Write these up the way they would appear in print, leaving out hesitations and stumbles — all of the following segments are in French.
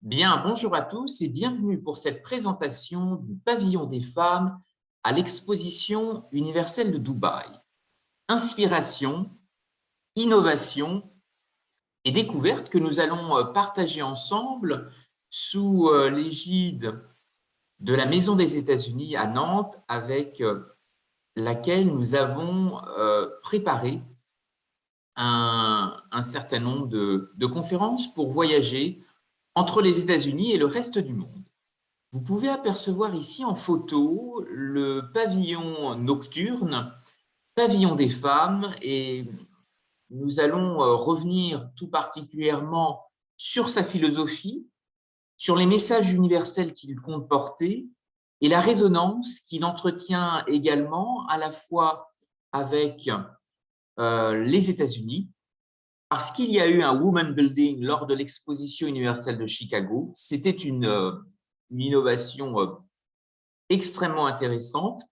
Bien, bonjour à tous et bienvenue pour cette présentation du pavillon des femmes à l'exposition universelle de Dubaï. Inspiration, innovation et découverte que nous allons partager ensemble sous l'égide de la Maison des États-Unis à Nantes, avec laquelle nous avons préparé un certain nombre de conférences pour voyager entre les États-Unis et le reste du monde. Vous pouvez apercevoir ici en photo le pavillon nocturne, pavillon des femmes, et nous allons revenir tout particulièrement sur sa philosophie, sur les messages universels qu'il compte porter et la résonance qu'il entretient également à la fois avec les États-Unis, parce qu'il y a eu un Women Building lors de l'exposition universelle de Chicago. C'était une innovation extrêmement intéressante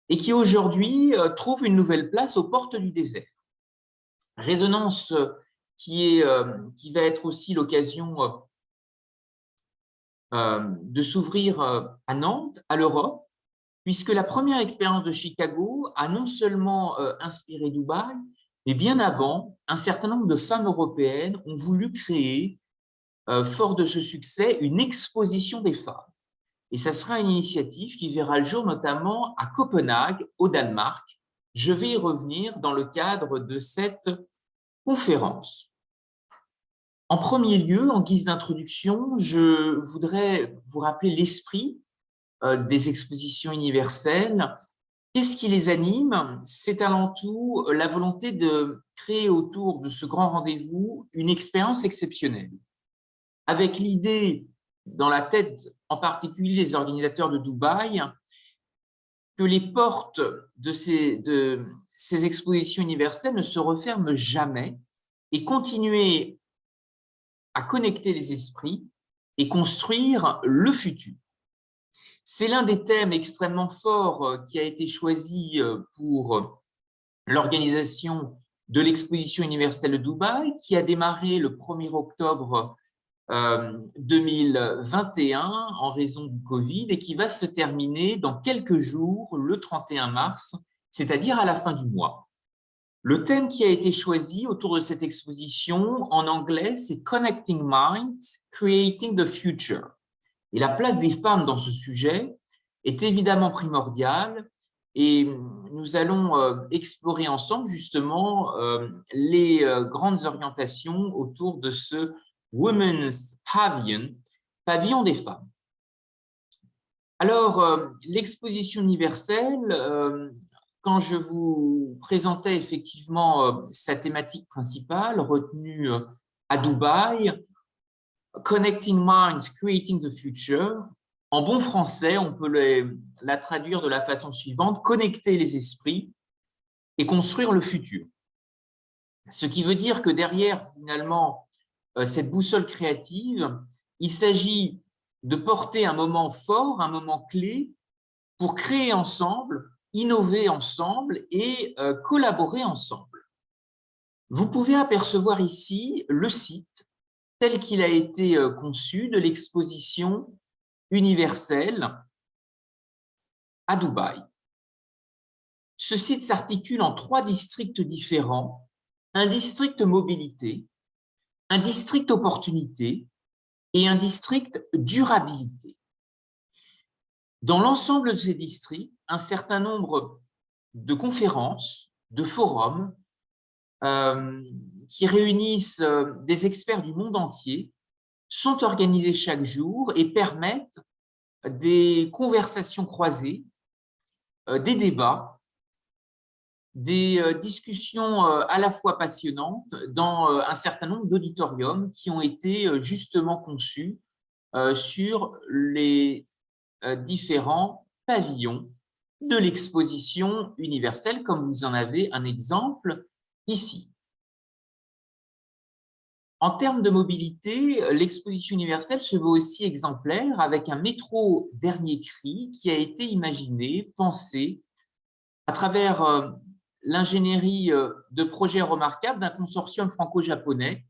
et qui aujourd'hui trouve une nouvelle place aux portes du désert. Résonance qui va être aussi l'occasion de s'ouvrir à Nantes, à l'Europe, puisque la première expérience de Chicago a non seulement inspiré Dubaï, mais bien avant, un certain nombre de femmes européennes ont voulu créer, fort de ce succès, une exposition des femmes. Et ça sera une initiative qui verra le jour notamment à Copenhague, au Danemark. Je vais y revenir dans le cadre de cette conférence. En premier lieu, en guise d'introduction, je voudrais vous rappeler l'esprit des expositions universelles. Qu'est-ce qui les anime? C'est avant tout la volonté de créer autour de ce grand rendez-vous une expérience exceptionnelle, avec l'idée dans la tête, en particulier les organisateurs de Dubaï, que les portes de ces expositions universelles ne se referment jamais et continuer à connecter les esprits et construire le futur. C'est l'un des thèmes extrêmement forts qui a été choisi pour l'organisation de l'exposition universelle de Dubaï, qui a démarré le 1er octobre 2021 en raison du Covid et qui va se terminer dans quelques jours, le 31 mars, c'est-à-dire à la fin du mois. Le thème qui a été choisi autour de cette exposition, en anglais, c'est Connecting Minds, Creating the Future. Et la place des femmes dans ce sujet est évidemment primordiale et nous allons explorer ensemble justement les grandes orientations autour de ce Women's Pavilion, pavillon des femmes. Alors, l'exposition universelle, quand je vous présentais effectivement sa thématique principale retenue à Dubaï, Connecting Minds, Creating the Future, en bon français, on peut la traduire de la façon suivante: connecter les esprits et construire le futur. Ce qui veut dire que derrière, finalement, cette boussole créative, il s'agit de porter un moment fort, un moment clé pour créer ensemble, innover ensemble et collaborer ensemble. Vous pouvez apercevoir ici le site tel qu'il a été conçu de l'exposition universelle à Dubaï. Ce site s'articule en 3 districts différents: un district mobilité, un district opportunité et un district durabilité. Dans l'ensemble de ces districts, un certain nombre de conférences, de forums qui réunissent des experts du monde entier sont organisés chaque jour et permettent des conversations croisées, des débats, des discussions à la fois passionnantes dans un certain nombre d'auditoriums qui ont été justement conçus sur les différents pavillons de l'exposition universelle, comme vous en avez un exemple ici. En termes de mobilité, l'exposition universelle se veut aussi exemplaire avec un métro dernier cri qui a été imaginé, pensé à travers l'ingénierie de projets remarquables d'un consortium franco-japonais,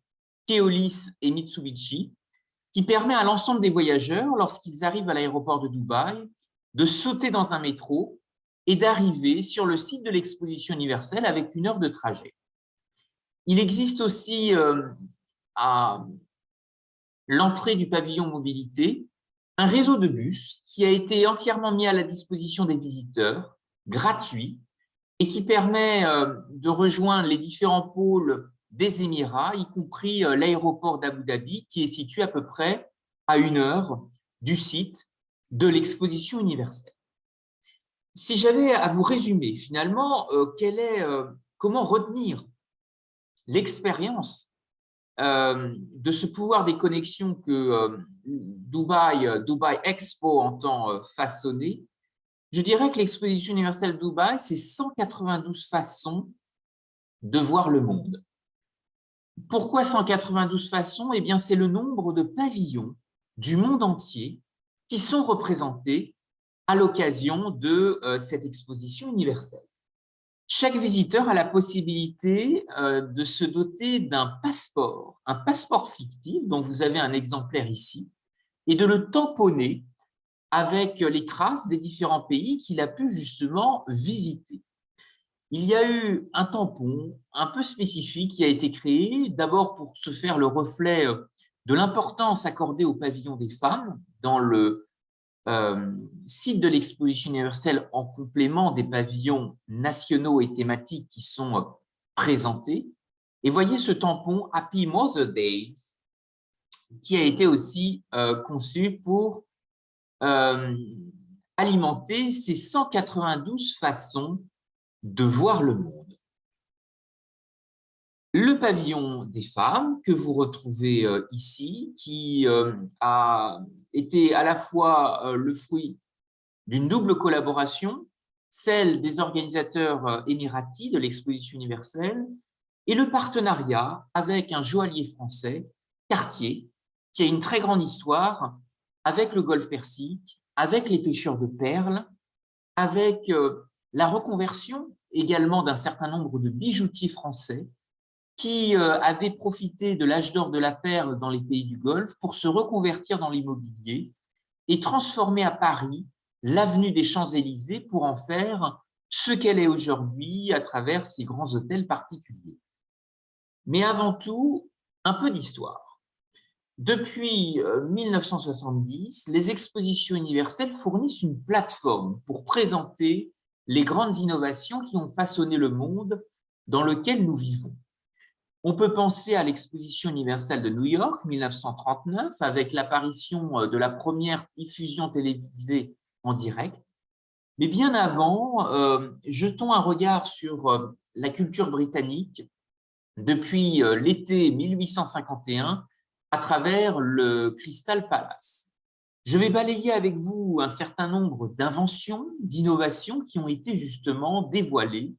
Keolis et Mitsubishi, qui permet à l'ensemble des voyageurs, lorsqu'ils arrivent à l'aéroport de Dubaï, de sauter dans un métro et d'arriver sur le site de l'exposition universelle avec 1 heure de trajet. Il existe aussi à l'entrée du pavillon mobilité un réseau de bus qui a été entièrement mis à la disposition des visiteurs, gratuit, et qui permet de rejoindre les différents pôles des Émirats, y compris l'aéroport d'Abu Dhabi, qui est situé à peu près à 1 heure du site de l'exposition universelle. Si j'avais à vous résumer finalement comment retenir l'expérience de ce pouvoir des connexions que Dubaï Expo entend façonner, je dirais que l'exposition universelle Dubaï, c'est 192 façons de voir le monde. Pourquoi 192 façons? Eh bien, c'est le nombre de pavillons du monde entier qui sont représentés à l'occasion de cette exposition universelle. Chaque visiteur a la possibilité de se doter d'un passeport, un passeport fictif, dont vous avez un exemplaire ici, et de le tamponner avec les traces des différents pays qu'il a pu justement visiter. Il y a eu un tampon un peu spécifique qui a été créé, d'abord pour se faire le reflet de l'importance accordée au pavillon des femmes dans le site de l'exposition universelle en complément des pavillons nationaux et thématiques qui sont présentés. Et voyez ce tampon Happy Mother's Day qui a été aussi conçu pour alimenter ces 192 façons de voir le monde. Le pavillon des femmes que vous retrouvez ici, qui a été à la fois le fruit d'une double collaboration, celle des organisateurs émiratis de l'exposition universelle et le partenariat avec un joaillier français, Cartier, qui a une très grande histoire avec le golfe Persique, avec les pêcheurs de perles, avec la reconversion également d'un certain nombre de bijoutiers français qui avaient profité de l'âge d'or de la perle dans les pays du Golfe pour se reconvertir dans l'immobilier et transformer à Paris l'avenue des Champs-Élysées pour en faire ce qu'elle est aujourd'hui à travers ces grands hôtels particuliers. Mais avant tout, un peu d'histoire. Depuis 1970, les expositions universelles fournissent une plateforme pour présenter les grandes innovations qui ont façonné le monde dans lequel nous vivons. On peut penser à l'exposition universelle de New York, 1939, avec l'apparition de la première diffusion télévisée en direct. Mais bien avant, jetons un regard sur la culture britannique depuis l'été 1851 à travers le Crystal Palace. Je vais balayer avec vous un certain nombre d'inventions, d'innovations qui ont été justement dévoilées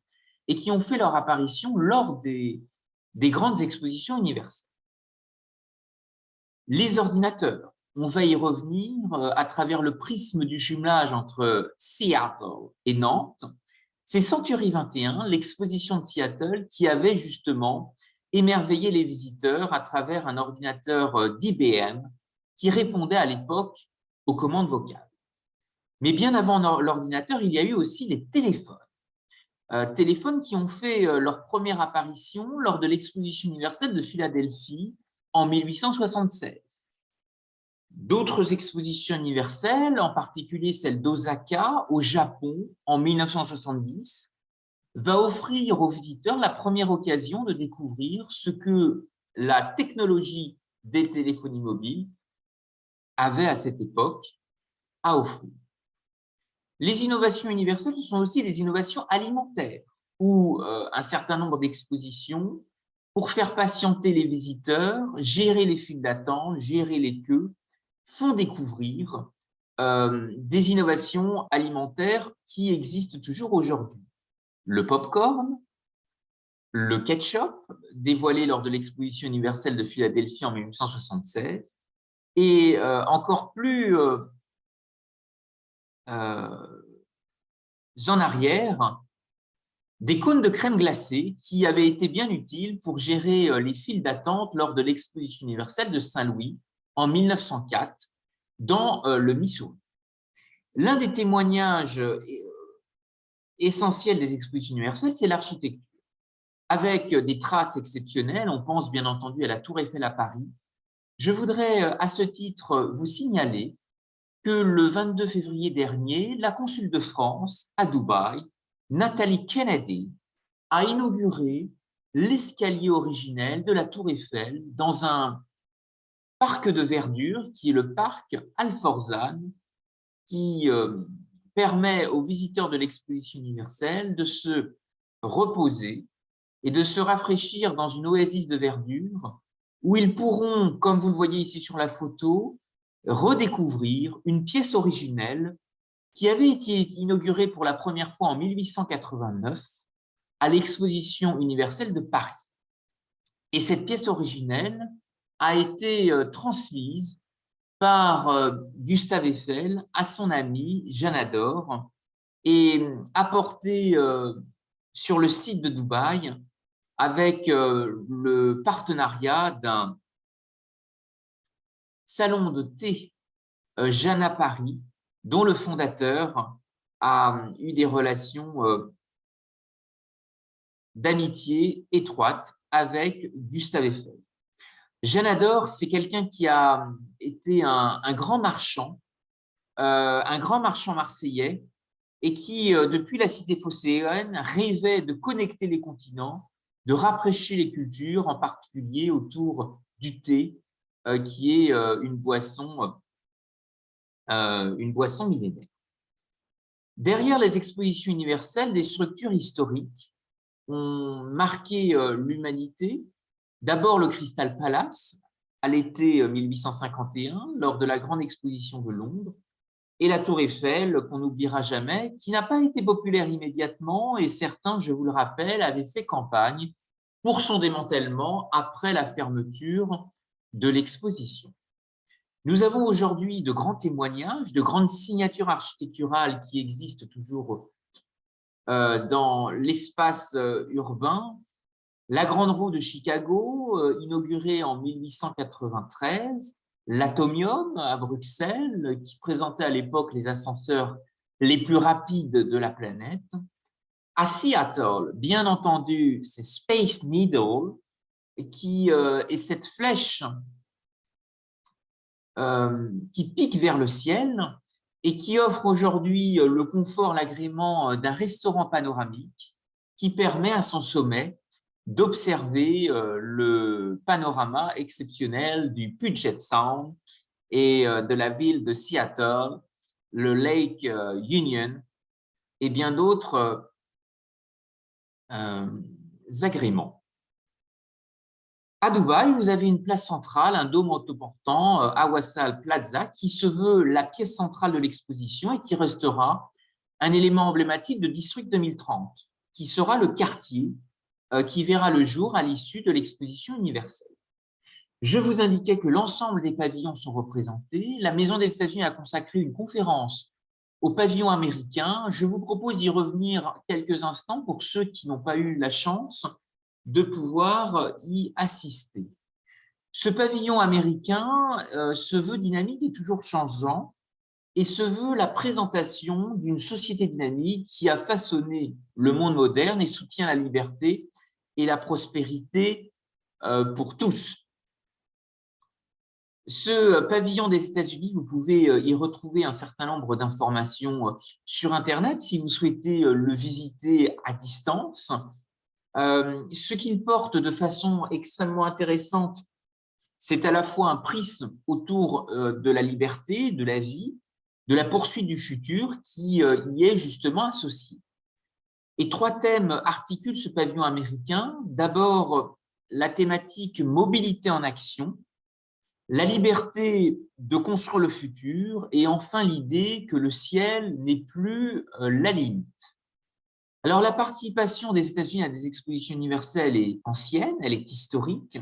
et qui ont fait leur apparition lors des grandes expositions universelles. Les ordinateurs, on va y revenir à travers le prisme du jumelage entre Seattle et Nantes. C'est Century 21, l'exposition de Seattle, qui avait justement émerveillé les visiteurs à travers un ordinateur d'IBM qui répondait à l'époque aux commandes vocales. Mais bien avant l'ordinateur, il y a eu aussi les téléphones. Téléphones qui ont fait leur première apparition lors de l'exposition universelle de Philadelphie en 1876. D'autres expositions universelles, en particulier celle d'Osaka au Japon en 1970, va offrir aux visiteurs la première occasion de découvrir ce que la technologie des téléphonies mobiles avait à cette époque à offrir. Les innovations universelles, ce sont aussi des innovations alimentaires, où un certain nombre d'expositions, pour faire patienter les visiteurs, gérer les files d'attente, gérer les queues, font découvrir des innovations alimentaires qui existent toujours aujourd'hui. Le popcorn, le ketchup, dévoilé lors de l'exposition universelle de Philadelphie en 1876, et encore plus en arrière, des cônes de crème glacée qui avaient été bien utiles pour gérer les files d'attente lors de l'exposition universelle de Saint-Louis en 1904 dans le Missouri. L'un des témoignages essentiels des expositions universelles, c'est l'architecture. Avec des traces exceptionnelles, on pense bien entendu à la Tour Eiffel à Paris. Je voudrais à ce titre vous signaler que le 22 février dernier, la consul de France à Dubaï, Nathalie Kennedy, a inauguré l'escalier originel de la Tour Eiffel dans un parc de verdure qui est le parc Al Forzan, qui permet aux visiteurs de l'exposition universelle de se reposer et de se rafraîchir dans une oasis de verdure où ils pourront, comme vous le voyez ici sur la photo, redécouvrir une pièce originelle qui avait été inaugurée pour la première fois en 1889 à l'exposition universelle de Paris. Et cette pièce originelle a été transmise par Gustave Eiffel à son ami Jeanne Adore et apportée sur le site de Dubaï avec le partenariat d'un salon de thé Jeanne à Paris, dont le fondateur a eu des relations d'amitié étroite avec Gustave Eiffel. Jeanne Adore, c'est quelqu'un qui a été un grand marchand marseillais, et qui, depuis la cité phocéenne, rêvait de connecter les continents, de rafraîchir les cultures, en particulier autour du thé, qui est une boisson millénaire. Derrière les expositions universelles, des structures historiques ont marqué l'humanité. D'abord le Crystal Palace, à l'été 1851, lors de la grande exposition de Londres, et la Tour Eiffel, qu'on n'oubliera jamais, qui n'a pas été populaire immédiatement, et certains, je vous le rappelle, avaient fait campagne pour son démantèlement après la fermeture de l'exposition. Nous avons aujourd'hui de grands témoignages, de grandes signatures architecturales qui existent toujours dans l'espace urbain. La Grande Roue de Chicago, inaugurée en 1893, l'Atomium à Bruxelles, qui présentait à l'époque les ascenseurs les plus rapides de la planète. À Seattle, bien entendu, c'est Space Needle, qui est cette flèche qui pique vers le ciel et qui offre aujourd'hui le confort, l'agrément d'un restaurant panoramique qui permet à son sommet d'observer le panorama exceptionnel du Puget Sound et de la ville de Seattle, le Lake Union et bien d'autres agréments. À Dubaï, vous avez une place centrale, un dôme autoportant, Awasal Plaza, qui se veut la pièce centrale de l'exposition et qui restera un élément emblématique de District 2030, qui sera le quartier qui verra le jour à l'issue de l'exposition universelle. Je vous indiquais que l'ensemble des pavillons sont représentés. La Maison des États-Unis a consacré une conférence au pavillon américain. Je vous propose d'y revenir quelques instants pour ceux qui n'ont pas eu la chance de pouvoir y assister. Ce pavillon américain se veut dynamique et toujours changeant, et se veut la présentation d'une société dynamique qui a façonné le monde moderne et soutient la liberté et la prospérité pour tous. Ce pavillon des États-Unis, vous pouvez y retrouver un certain nombre d'informations sur Internet si vous souhaitez le visiter à distance. Ce qu'il porte de façon extrêmement intéressante, c'est à la fois un prisme autour de la liberté, de la vie, de la poursuite du futur qui y est justement associé. Et trois thèmes articulent ce pavillon américain. D'abord, la thématique mobilité en action, la liberté de construire le futur et enfin l'idée que le ciel n'est plus la limite. Alors, la participation des États-Unis à des expositions universelles est ancienne, elle est historique,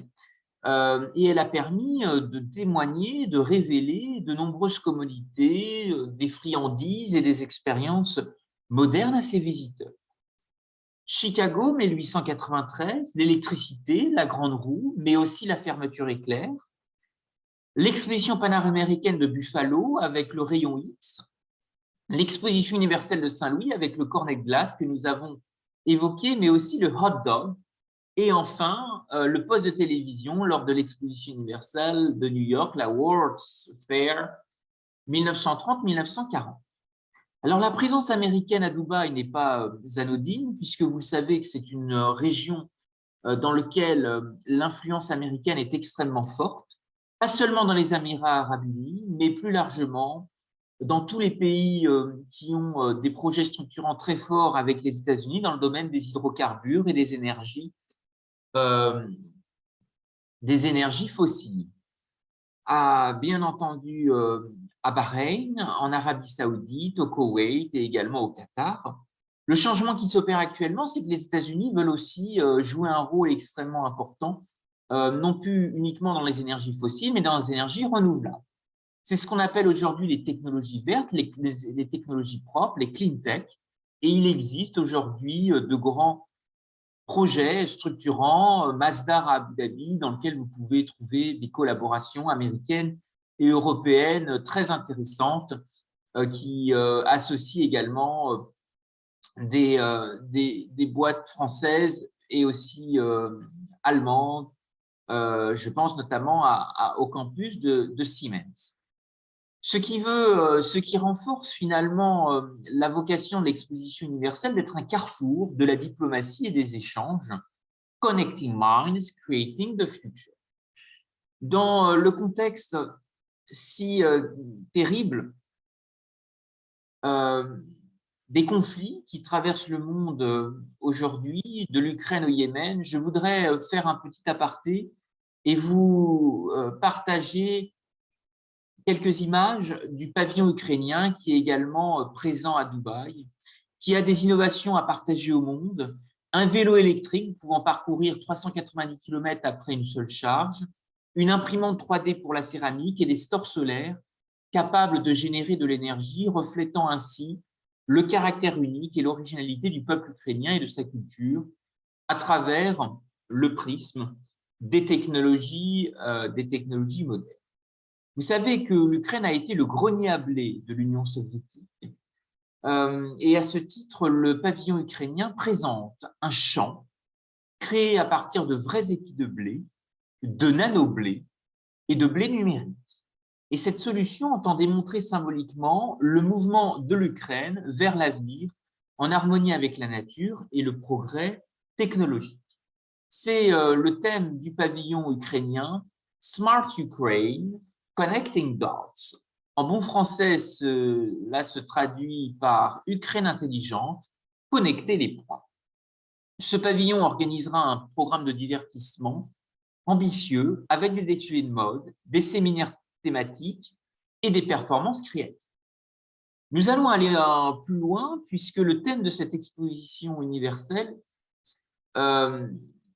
et elle a permis de témoigner, de révéler de nombreuses commodités, des friandises et des expériences modernes à ses visiteurs. Chicago, 1893, l'électricité, la Grande Roue, mais aussi la fermeture éclair. l'exposition panaméricaine de Buffalo avec le rayon X, l'exposition universelle de Saint-Louis avec le cornet de glace que nous avons évoqué, mais aussi le hot dog, et enfin le poste de télévision lors de l'exposition universelle de New York, la World's Fair 1930-1940. Alors, la présence américaine à Dubaï n'est pas anodine, puisque vous le savez que c'est une région dans laquelle l'influence américaine est extrêmement forte, pas seulement dans les Émirats arabes unis, mais plus largement dans tous les pays qui ont des projets structurants très forts avec les États-Unis dans le domaine des hydrocarbures et des énergies fossiles. Bien entendu à Bahreïn, en Arabie Saoudite, au Koweït et également au Qatar. Le changement qui s'opère actuellement, c'est que les États-Unis veulent aussi jouer un rôle extrêmement important, non plus uniquement dans les énergies fossiles, mais dans les énergies renouvelables. C'est ce qu'on appelle aujourd'hui les technologies vertes, les technologies propres, les clean tech. Et il existe aujourd'hui de grands projets structurants, Masdar à Abu Dhabi, dans lequel vous pouvez trouver des collaborations américaines et européennes très intéressantes qui associent également des boîtes françaises et aussi allemandes. Je pense notamment au campus de Siemens. Ce qui renforce finalement la vocation de l'exposition universelle d'être un carrefour de la diplomatie et des échanges, connecting minds, creating the future. Dans le contexte si terrible des conflits qui traversent le monde aujourd'hui, de l'Ukraine au Yémen, je voudrais faire un petit aparté et vous partager quelques images du pavillon ukrainien qui est également présent à Dubaï, qui a des innovations à partager au monde, un vélo électrique pouvant parcourir 390 km après une seule charge, une imprimante 3D pour la céramique et des stores solaires capables de générer de l'énergie, reflétant ainsi le caractère unique et l'originalité du peuple ukrainien et de sa culture à travers le prisme des technologies modernes. Vous savez que l'Ukraine a été le grenier à blé de l'Union soviétique. Et à ce titre, le pavillon ukrainien présente un champ créé à partir de vrais épis de blé, de nano-blé et de blé numérique. Et cette solution entend démontrer symboliquement le mouvement de l'Ukraine vers l'avenir en harmonie avec la nature et le progrès technologique. C'est le thème du pavillon ukrainien Smart Ukraine, Connecting Dots. En bon français, cela se traduit par Ukraine intelligente, connecter les points. Ce pavillon organisera un programme de divertissement ambitieux avec des défilés de mode, des séminaires thématiques et des performances créatives. Nous allons aller plus loin puisque le thème de cette exposition universelle a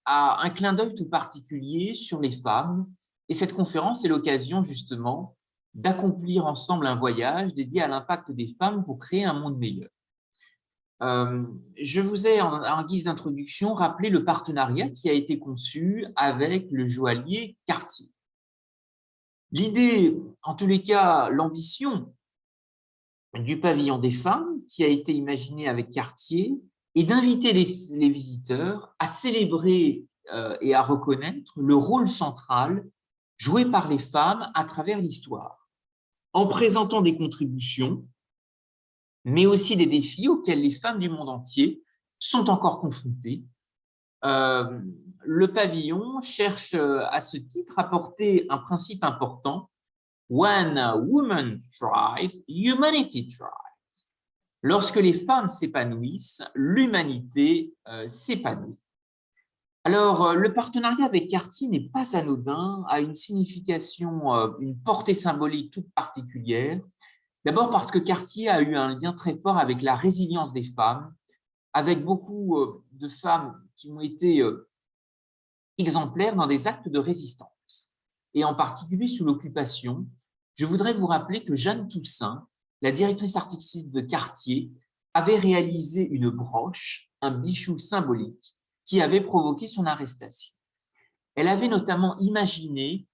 un clin d'œil tout particulier sur les femmes. Et cette conférence est l'occasion justement d'accomplir ensemble un voyage dédié à l'impact des femmes pour créer un monde meilleur. Je vous ai, en guise d'introduction, rappelé le partenariat qui a été conçu avec le joaillier Cartier. L'idée, en tous les cas, l'ambition du pavillon des femmes qui a été imaginé avec Cartier est d'inviter les visiteurs à célébrer et à reconnaître le rôle central joué par les femmes à travers l'histoire, en présentant des contributions, mais aussi des défis auxquels les femmes du monde entier sont encore confrontées. Le pavillon cherche à ce titre à porter un principe important: When a woman thrives, humanity thrives. Lorsque les femmes s'épanouissent, l'humanité s'épanouit. Alors, le partenariat avec Cartier n'est pas anodin, a une signification, une portée symbolique toute particulière. D'abord parce que Cartier a eu un lien très fort avec la résilience des femmes, avec beaucoup de femmes qui ont été exemplaires dans des actes de résistance, et en particulier sous l'occupation. Je voudrais vous rappeler que Jeanne Toussaint, la directrice artistique de Cartier, avait réalisé une broche, un bijou symbolique, qui avait provoqué son arrestation. Elle avait notamment imaginé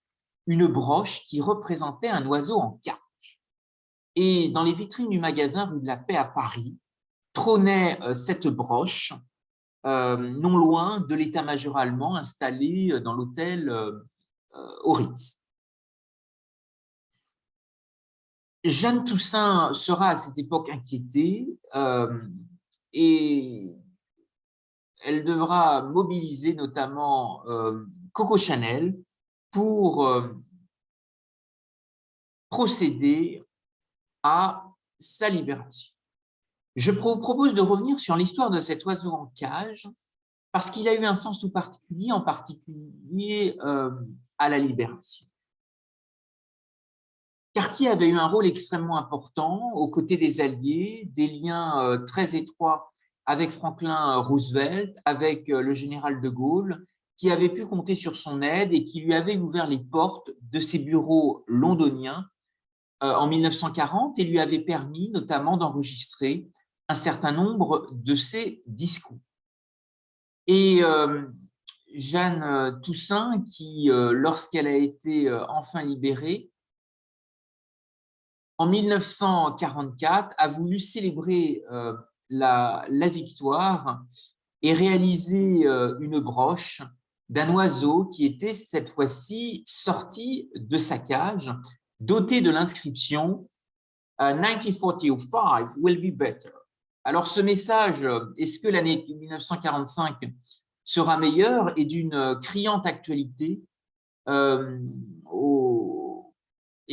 une broche qui représentait un oiseau en cage. Et dans les vitrines du magasin rue de la Paix à Paris, trônait cette broche, non loin de l'état-major allemand installé dans l'hôtel au Ritz. Jeanne Toussaint sera à cette époque inquiétée et elle devra mobiliser notamment Coco Chanel pour procéder à sa libération. Je vous propose de revenir sur l'histoire de cet oiseau en cage parce qu'il a eu un sens tout particulier, en particulier à la libération. Cartier avait eu un rôle extrêmement important aux côtés des Alliés, des liens très étroits avec Franklin Roosevelt, avec le général de Gaulle, qui avait pu compter sur son aide et qui lui avait ouvert les portes de ses bureaux londoniens en 1940 et lui avait permis notamment d'enregistrer un certain nombre de ses discours. Et Jeanne Toussaint, qui, lorsqu'elle a été enfin libérée, en 1944, a voulu célébrer la victoire et réaliser une broche d'un oiseau qui était cette fois-ci sorti de sa cage, doté de l'inscription « 1945 will be better ». Alors ce message, est-ce que l'année 1945 sera meilleure, est d'une criante actualité et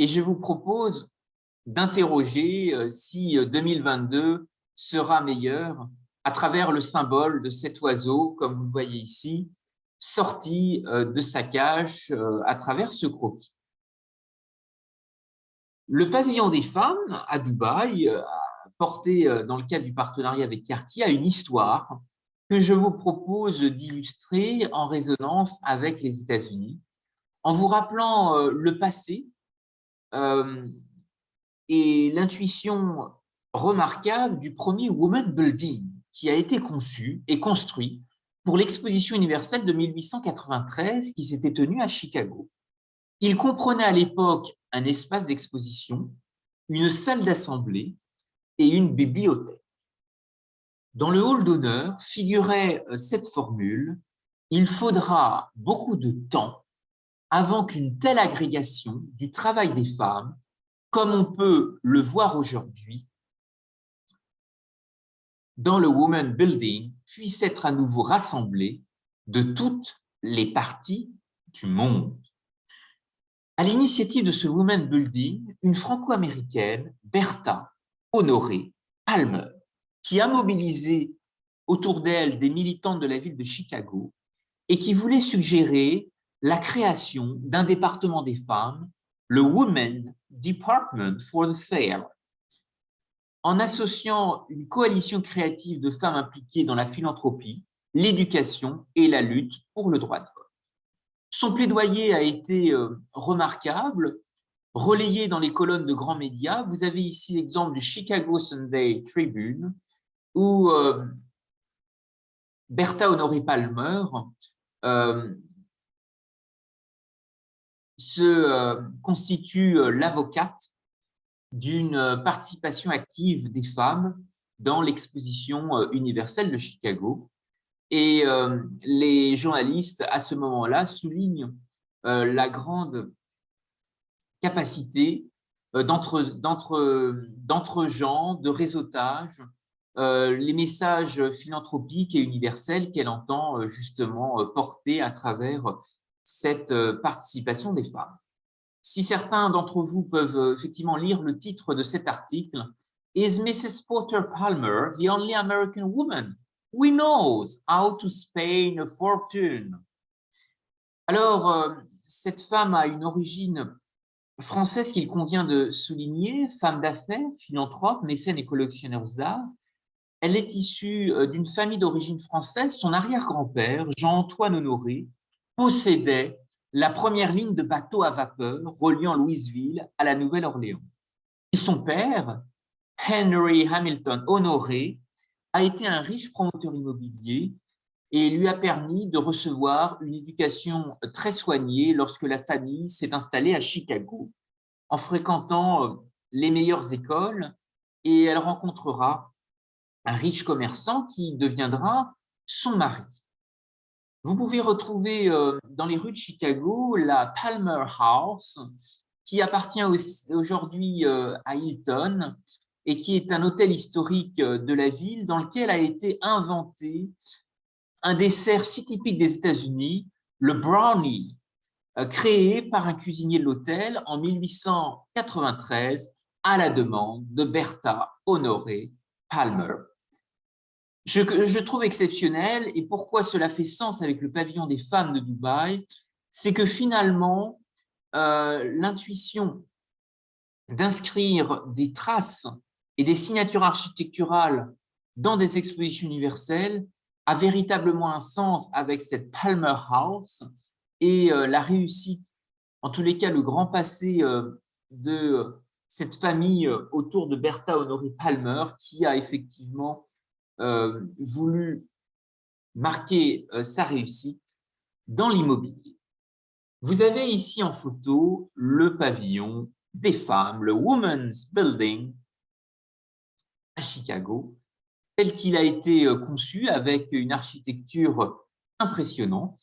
je vous propose d'interroger si 2022 sera meilleur à travers le symbole de cet oiseau, comme vous le voyez ici, sorti de sa cage à travers ce croquis. Le pavillon des femmes à Dubaï, porté dans le cadre du partenariat avec Cartier, a une histoire que je vous propose d'illustrer en résonance avec les États-Unis, en vous rappelant le passé et l'intuition remarquable du premier Women Building qui a été conçu et construit pour l'exposition universelle de 1893 qui s'était tenue à Chicago. Il comprenait à l'époque un espace d'exposition, une salle d'assemblée et une bibliothèque. Dans le hall d'honneur figurait cette formule « Il faudra beaucoup de temps avant qu'une telle agrégation du travail des femmes, comme on peut le voir aujourd'hui, dans le Women Building, puisse être à nouveau rassemblée de toutes les parties du monde. » À l'initiative de ce Women Building, une franco-américaine, Bertha Honoré Palmer, qui a mobilisé autour d'elle des militantes de la ville de Chicago et qui voulait suggérer la création d'un département des femmes, le Women Department for the Fair, en associant une coalition créative de femmes impliquées dans la philanthropie, l'éducation et la lutte pour le droit de vote. Son plaidoyer a été remarquable, relayé dans les colonnes de grands médias. Vous avez ici l'exemple du Chicago Sunday Tribune, où Bertha Honoré Palmer se constitue l'avocate d'une participation active des femmes dans l'exposition universelle de Chicago. Et les journalistes, à ce moment-là, soulignent la grande capacité d'entre-gens, de réseautage, les messages philanthropiques et universels qu'elle entend justement porter à travers cette participation des femmes. Si certains d'entre vous peuvent effectivement lire le titre de cet article, « Is Mrs. Porter Palmer the only American woman who knows how to spend a fortune ?» Alors, cette femme a une origine française qu'il convient de souligner, femme d'affaires, philanthrope, mécène et collectionneuse d'art. Elle est issue d'une famille d'origine française. Son arrière-grand-père, Jean-Antoine Honoré, possédait la première ligne de bateaux à vapeur reliant Louisville à la Nouvelle-Orléans. Et son père, Henry Hamilton Honoré, a été un riche promoteur immobilier et lui a permis de recevoir une éducation très soignée lorsque la famille s'est installée à Chicago, en fréquentant les meilleures écoles, et elle rencontrera un riche commerçant qui deviendra son mari. Vous pouvez retrouver dans les rues de Chicago la Palmer House, qui appartient aujourd'hui à Hilton et qui est un hôtel historique de la ville dans lequel a été inventé un dessert si typique des États-Unis, le brownie, créé par un cuisinier de l'hôtel en 1893 à la demande de Bertha Honoré Palmer. Je trouve exceptionnel, et pourquoi cela fait sens avec le pavillon des femmes de Dubaï, c'est que finalement, l'intuition d'inscrire des traces et des signatures architecturales dans des expositions universelles a véritablement un sens avec cette Palmer House et la réussite, en tous les cas le grand passé de cette famille autour de Bertha Honoré Palmer qui a effectivement voulu marquer sa réussite dans l'immobilier. Vous avez ici en photo le pavillon des femmes, le Women's Building à Chicago, tel qu'il a été conçu avec une architecture impressionnante.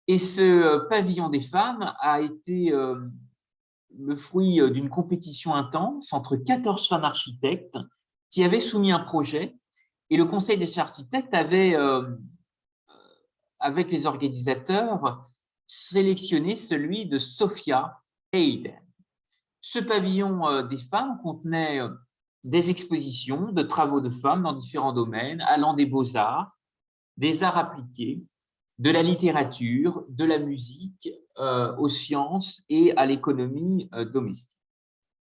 Et ce pavillon des femmes a été le fruit d'une compétition intense entre 14 femmes architectes qui avaient soumis un projet, et le conseil des architectes avait, avec les organisateurs, sélectionné celui de Sophia Hayden. Ce pavillon des femmes contenait des expositions de travaux de femmes dans différents domaines, allant des beaux-arts, des arts appliqués, de la littérature, de la musique, aux sciences et à l'économie domestique.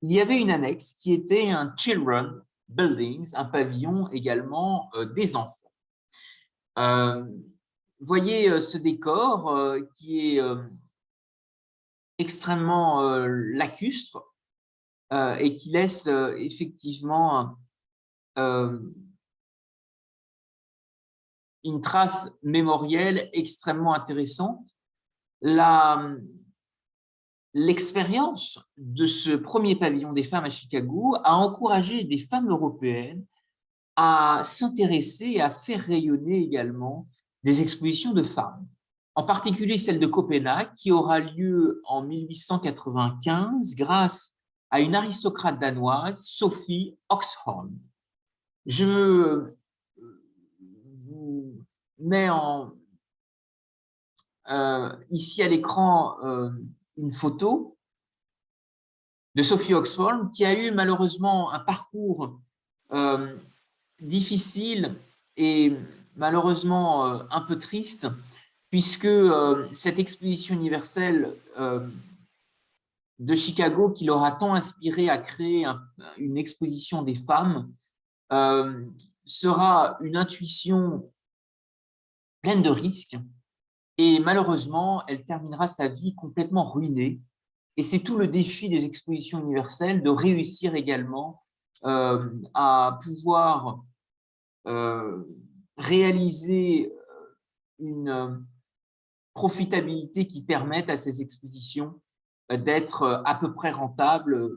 Il y avait une annexe qui était un Children Buildings, un pavillon également des enfants. Voyez ce décor qui est extrêmement lacustre et qui laisse effectivement une trace mémorielle extrêmement intéressante. L'expérience de ce premier pavillon des femmes à Chicago a encouragé des femmes européennes à s'intéresser et à faire rayonner également des expositions de femmes, en particulier celle de Copenhague qui aura lieu en 1895 grâce à une aristocrate danoise, Sophie Oxholm. Je vous mets ici à l'écran une photo de Sophie Oxholm qui a eu malheureusement un parcours difficile et malheureusement un peu triste, puisque cette exposition universelle de Chicago, qui l'aura tant inspiré à créer une exposition des femmes, sera une intuition pleine de risques, et malheureusement, elle terminera sa vie complètement ruinée. Et c'est tout le défi des expositions universelles de réussir également à pouvoir réaliser une profitabilité qui permette à ces expositions d'être à peu près rentables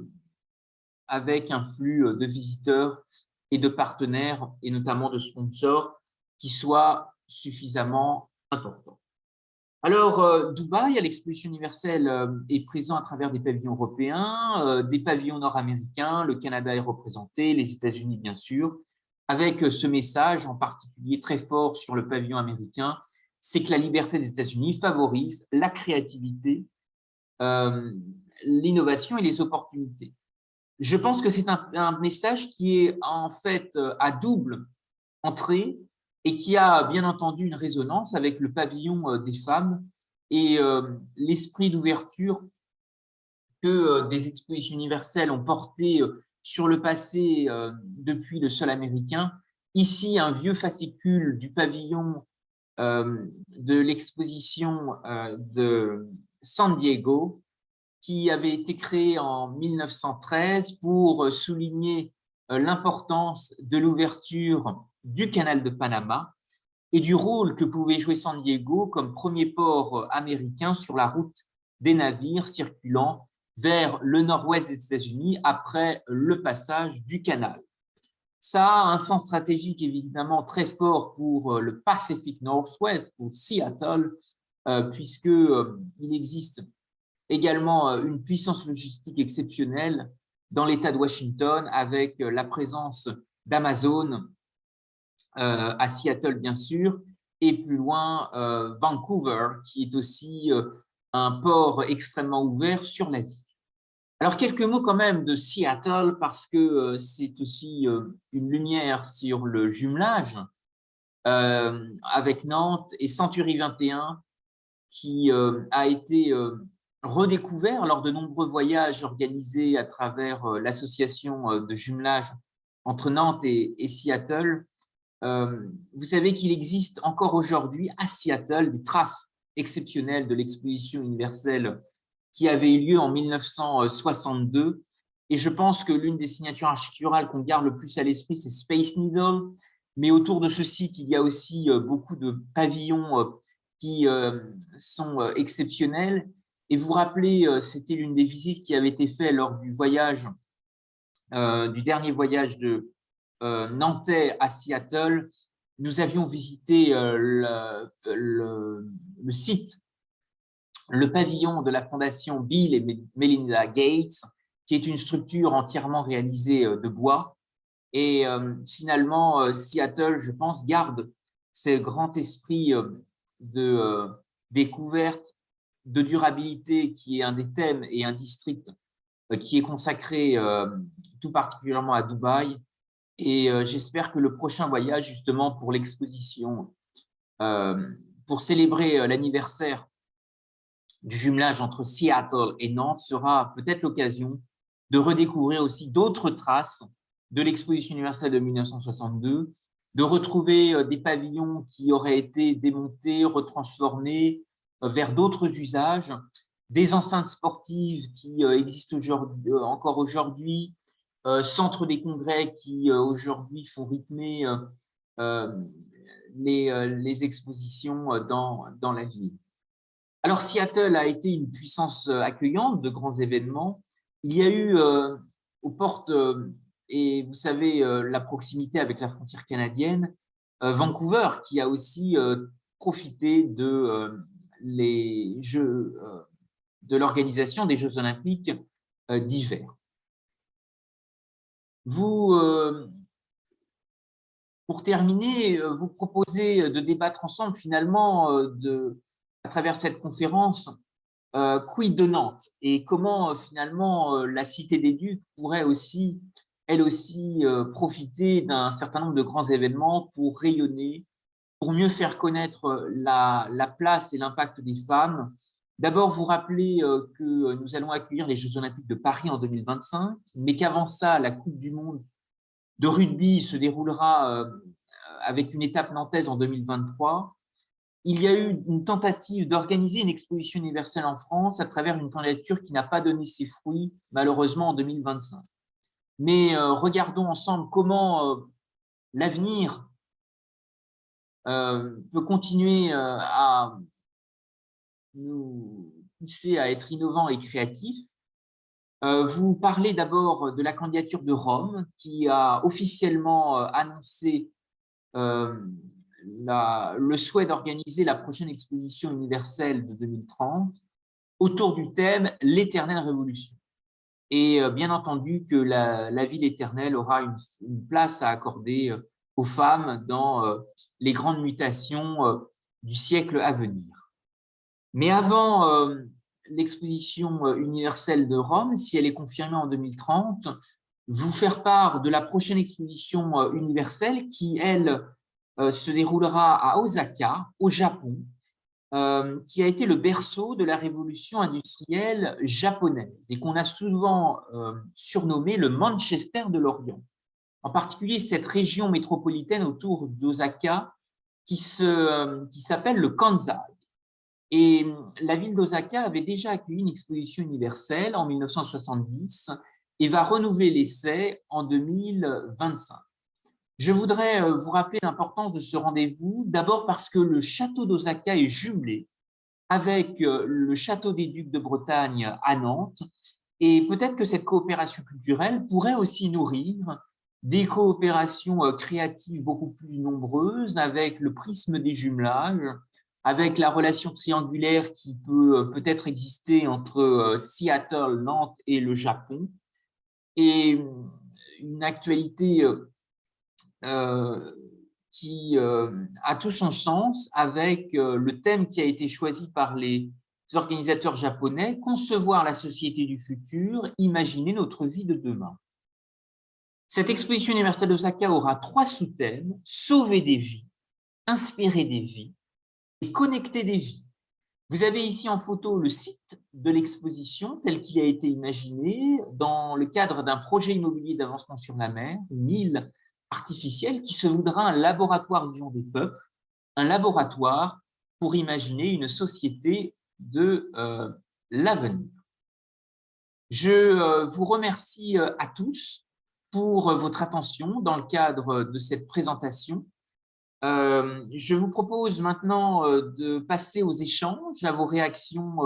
avec un flux de visiteurs et de partenaires, et notamment de sponsors, qui soit suffisamment important. Alors, Dubaï, à l'exposition universelle, est présent à travers des pavillons européens, des pavillons nord-américains, le Canada est représenté, les États-Unis bien sûr, avec ce message en particulier très fort sur le pavillon américain, c'est que la liberté des États-Unis favorise la créativité, l'innovation et les opportunités. Je pense que c'est un message qui est en fait à double entrée et qui a bien entendu une résonance avec le pavillon des femmes et l'esprit d'ouverture que des expositions universelles ont porté sur le passé depuis le sol américain. Ici, un vieux fascicule du pavillon de l'exposition de San Diego qui avait été créé en 1913 pour souligner l'importance de l'ouverture du canal de Panama. et du rôle que pouvait jouer San Diego comme premier port américain sur la route des navires circulant vers le nord-ouest des États-Unis après le passage du canal. Ça a un sens stratégique évidemment très fort pour le Pacific Northwest, pour Seattle, puisqu'il existe également une puissance logistique exceptionnelle dans l'État de Washington avec la présence d'Amazon à Seattle, bien sûr, et plus loin, Vancouver, qui est aussi un port extrêmement ouvert sur l'Asie. Alors, quelques mots quand même de Seattle, parce que c'est aussi une lumière sur le jumelage avec Nantes et Century 21, qui a été redécouvert lors de nombreux voyages organisés à travers l'association de jumelage entre Nantes et Seattle. Vous savez qu'il existe encore aujourd'hui à Seattle des traces exceptionnelles de l'exposition universelle qui avait eu lieu en 1962. Et je pense que l'une des signatures architecturales qu'on garde le plus à l'esprit, c'est Space Needle. Mais autour de ce site, il y a aussi beaucoup de pavillons qui sont exceptionnels. Et vous vous rappelez, c'était l'une des visites qui avait été faite lors du voyage, du dernier voyage de nantais à Seattle. Nous avions visité le site, le pavillon de la fondation Bill et Melinda Gates, qui est une structure entièrement réalisée de bois. Et finalement, Seattle, je pense, garde ce grand esprit de découverte, de durabilité, qui est un des thèmes et un district qui est consacré tout particulièrement à Dubaï. Et j'espère que le prochain voyage, justement, pour l'exposition, pour célébrer l'anniversaire du jumelage entre Seattle et Nantes, sera peut-être l'occasion de redécouvrir aussi d'autres traces de l'exposition universelle de 1962, de retrouver des pavillons qui auraient été démontés, retransformés vers d'autres usages, des enceintes sportives qui existent encore aujourd'hui, centres des congrès qui aujourd'hui font rythmer les expositions dans la ville. Alors, Seattle a été une puissance accueillante de grands événements. Il y a eu aux portes, et vous savez, la proximité avec la frontière canadienne, Vancouver, qui a aussi profité de l'organisation des Jeux olympiques d'hiver. Pour terminer, vous proposez de débattre ensemble finalement à travers cette conférence quid de Nantes et comment finalement la Cité des Ducs pourrait aussi, elle aussi, profiter d'un certain nombre de grands événements pour rayonner, pour mieux faire connaître la place et l'impact des femmes. D'abord, vous rappelez que nous allons accueillir les Jeux olympiques de Paris en 2025, mais qu'avant ça, la Coupe du monde de rugby se déroulera avec une étape nantaise en 2023. Il y a eu une tentative d'organiser une exposition universelle en France à travers une candidature qui n'a pas donné ses fruits, malheureusement, en 2025. Mais regardons ensemble comment l'avenir peut continuer à nous pousser à être innovants et créatifs. Vous parlez d'abord de la candidature de Rome, qui a officiellement annoncé le souhait d'organiser la prochaine exposition universelle de 2030 autour du thème « L'éternelle révolution ». Et bien entendu que la ville éternelle aura une place à accorder aux femmes dans les grandes mutations du siècle à venir. Mais avant l'exposition universelle de Rome, si elle est confirmée en 2030, vous faire part de la prochaine exposition universelle qui, elle, se déroulera à Osaka, au Japon, qui a été le berceau de la révolution industrielle japonaise et qu'on a souvent surnommé le Manchester de l'Orient. En particulier, cette région métropolitaine autour d'Osaka qui s'appelle le Kansai. Et la ville d'Osaka avait déjà accueilli une exposition universelle en 1970 et va renouveler l'essai en 2025. Je voudrais vous rappeler l'importance de ce rendez-vous, d'abord parce que le château d'Osaka est jumelé avec le château des Ducs de Bretagne à Nantes, et peut-être que cette coopération culturelle pourrait aussi nourrir des coopérations créatives beaucoup plus nombreuses avec le prisme des jumelages, avec la relation triangulaire qui peut peut-être exister entre Seattle, Nantes et le Japon, et une actualité qui a tout son sens avec le thème qui a été choisi par les organisateurs japonais, concevoir la société du futur, imaginer notre vie de demain. Cette exposition universelle d'Osaka aura 3 sous-thèmes: sauver des vies, inspirer des vies et connecter des vies. Vous avez ici en photo le site de l'exposition tel qu'il a été imaginé dans le cadre d'un projet immobilier d'avancement sur la mer, une île artificielle qui se voudra un laboratoire vivant des peuples, un laboratoire pour imaginer une société de l'avenir. Je vous remercie à tous pour votre attention dans le cadre de cette présentation. Je vous propose maintenant de passer aux échanges, à vos réactions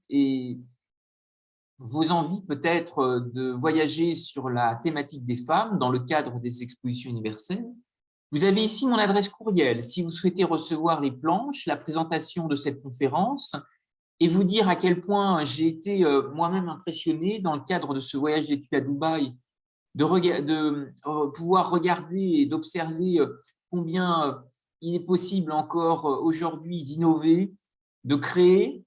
et vos envies peut-être de voyager sur la thématique des femmes dans le cadre des expositions universelles. Vous avez ici mon adresse courriel si vous souhaitez recevoir les planches, la présentation de cette conférence et vous dire à quel point j'ai été moi-même impressionné dans le cadre de ce voyage d'études à Dubaï de pouvoir regarder et d'observer combien il est possible encore aujourd'hui d'innover, de créer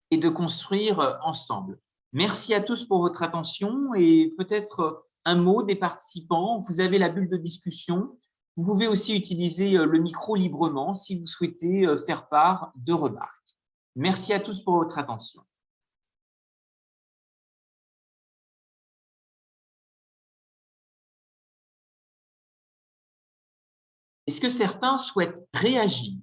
et de construire ensemble. Merci à tous pour votre attention et peut-être un mot des participants. Vous avez la bulle de discussion. Vous pouvez aussi utiliser le micro librement si vous souhaitez faire part de remarques. Merci à tous pour votre attention. Est-ce que certains souhaitent réagir?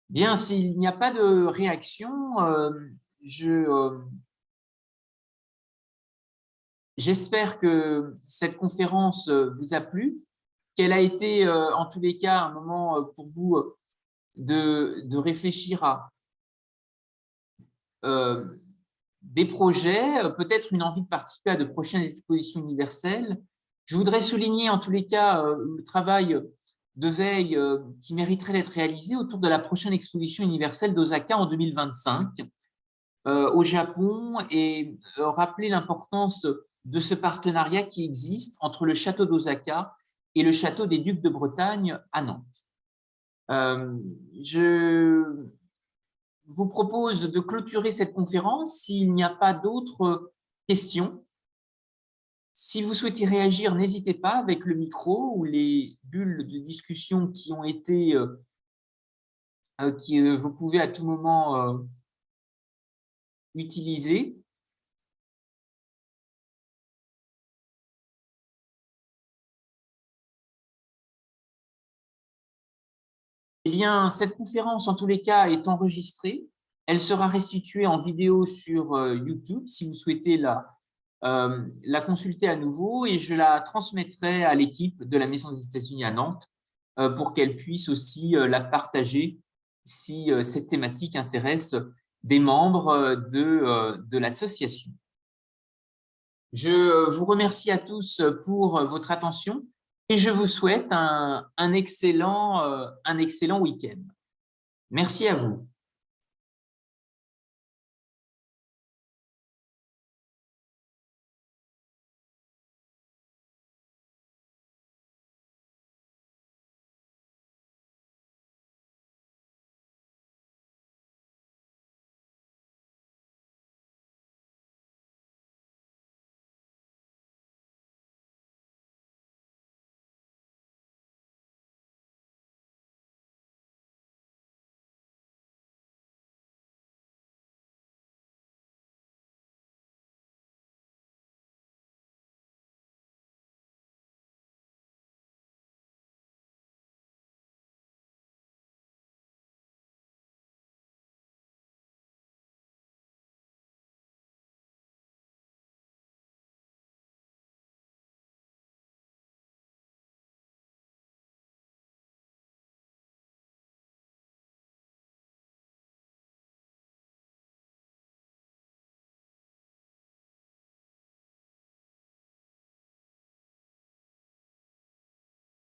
Bien, s'il n'y a pas de réaction, j'espère que cette conférence vous a plu, qu'elle a été en tous les cas un moment pour vous de réfléchir à des projets, peut-être une envie de participer à de prochaines expositions universelles. Je voudrais souligner en tous les cas le travail de veille qui mériterait d'être réalisé autour de la prochaine exposition universelle d'Osaka en 2025 au Japon et rappeler l'importance de ce partenariat qui existe entre le château d'Osaka et le château des Ducs de Bretagne à Nantes. Je vous propose de clôturer cette conférence s'il n'y a pas d'autres questions. Si vous souhaitez réagir, n'hésitez pas avec le micro ou les bulles de discussion qui ont été, vous pouvez à tout moment utiliser. Eh bien, cette conférence, en tous les cas, est enregistrée. Elle sera restituée en vidéo sur YouTube si vous souhaitez la consulter à nouveau et je la transmettrai à l'équipe de la Maison des États-Unis à Nantes pour qu'elle puisse aussi la partager si cette thématique intéresse des membres de l'association. Je vous remercie à tous pour votre attention et je vous souhaite un excellent week-end. Merci à vous.